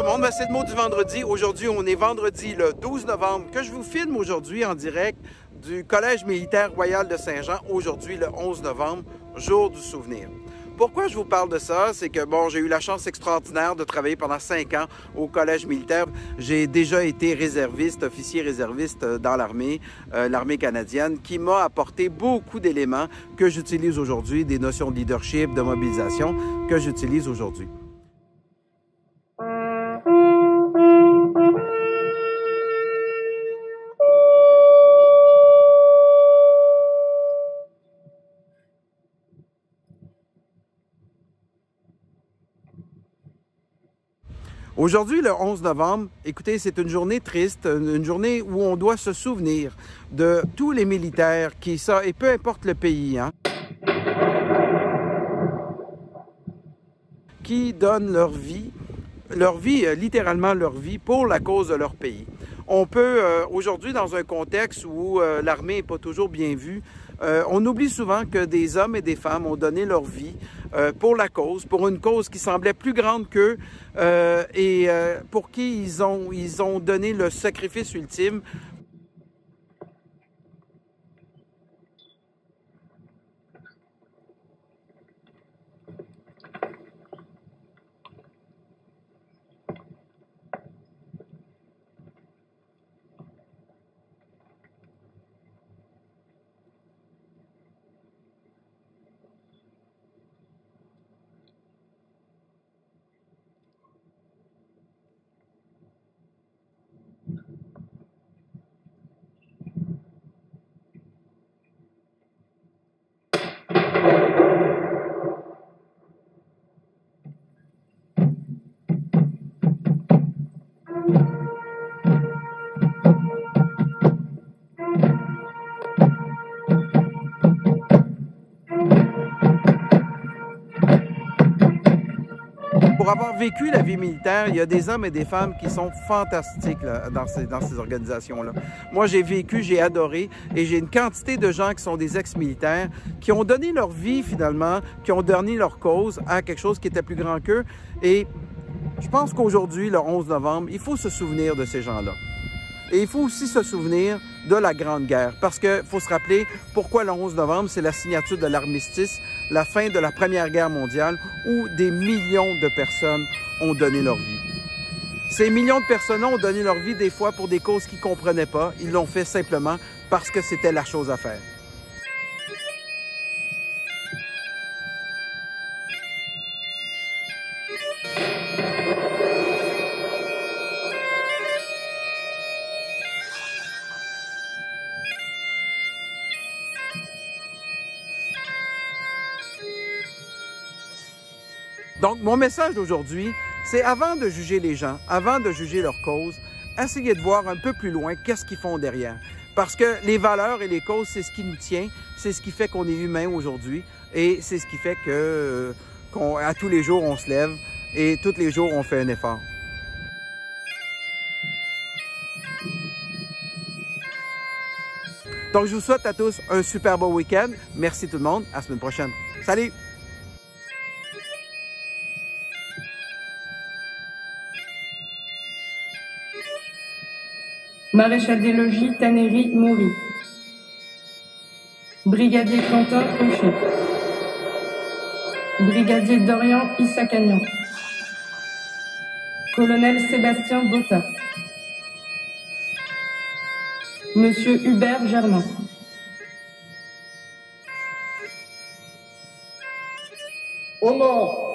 le monde, c'est le mot du vendredi. Aujourd'hui, on est vendredi le 12 novembre que je vous filme aujourd'hui en direct du Collège militaire royal de Saint-Jean, aujourd'hui le 11 novembre, jour du souvenir. Pourquoi je vous parle de ça? C'est que, bon, j'ai eu la chance extraordinaire de travailler pendant 5 ans au Collège militaire. J'ai déjà été réserviste, officier réserviste dans l'armée, l'armée canadienne, qui m'a apporté beaucoup d'éléments que j'utilise aujourd'hui, des notions de leadership, de mobilisation que j'utilise aujourd'hui. Aujourd'hui, le 11 novembre, écoutez, c'est une journée triste, une journée où on doit se souvenir de tous les militaires et peu importe le pays, qui donnent leur vie, littéralement leur vie, pour la cause de leur pays. On peut, aujourd'hui, dans un contexte où l'armée n'est pas toujours bien vue, on oublie souvent que des hommes et des femmes ont donné leur vie pour la cause, pour une cause qui semblait plus grande qu'eux et pour qui ils ont donné le sacrifice ultime. Pour avoir vécu la vie militaire, il y a des hommes et des femmes qui sont fantastiques là, dans ces organisations-là. Moi, j'ai vécu, j'ai adoré, et j'ai une quantité de gens qui sont des ex-militaires, qui ont donné leur vie finalement, qui ont donné leur cause à quelque chose qui était plus grand qu'eux. Et je pense qu'aujourd'hui, le 11 novembre, il faut se souvenir de ces gens-là. Et il faut aussi se souvenir de la Grande Guerre, parce qu'il faut se rappeler pourquoi le 11 novembre, c'est la signature de l'armistice, la fin de la Première Guerre mondiale, où des millions de personnes ont donné leur vie. Ces millions de personnes ont donné leur vie des fois pour des causes qu'ils ne comprenaient pas. Ils l'ont fait simplement parce que c'était la chose à faire. Donc, mon message d'aujourd'hui, c'est avant de juger les gens, avant de juger leur cause, essayez de voir un peu plus loin qu'est-ce qu'ils font derrière. Parce que les valeurs et les causes, c'est ce qui nous tient, c'est ce qui fait qu'on est humain aujourd'hui et c'est ce qui fait que à tous les jours, on se lève et tous les jours, on fait un effort. Donc, je vous souhaite à tous un super beau week-end. Merci tout le monde. À la semaine prochaine. Salut! Maréchal des logis Tannery Moury. Brigadier Quentin Crochet. Brigadier Dorian Issacagnan. Colonel Sébastien Botta. Monsieur Hubert Germain. Au mort.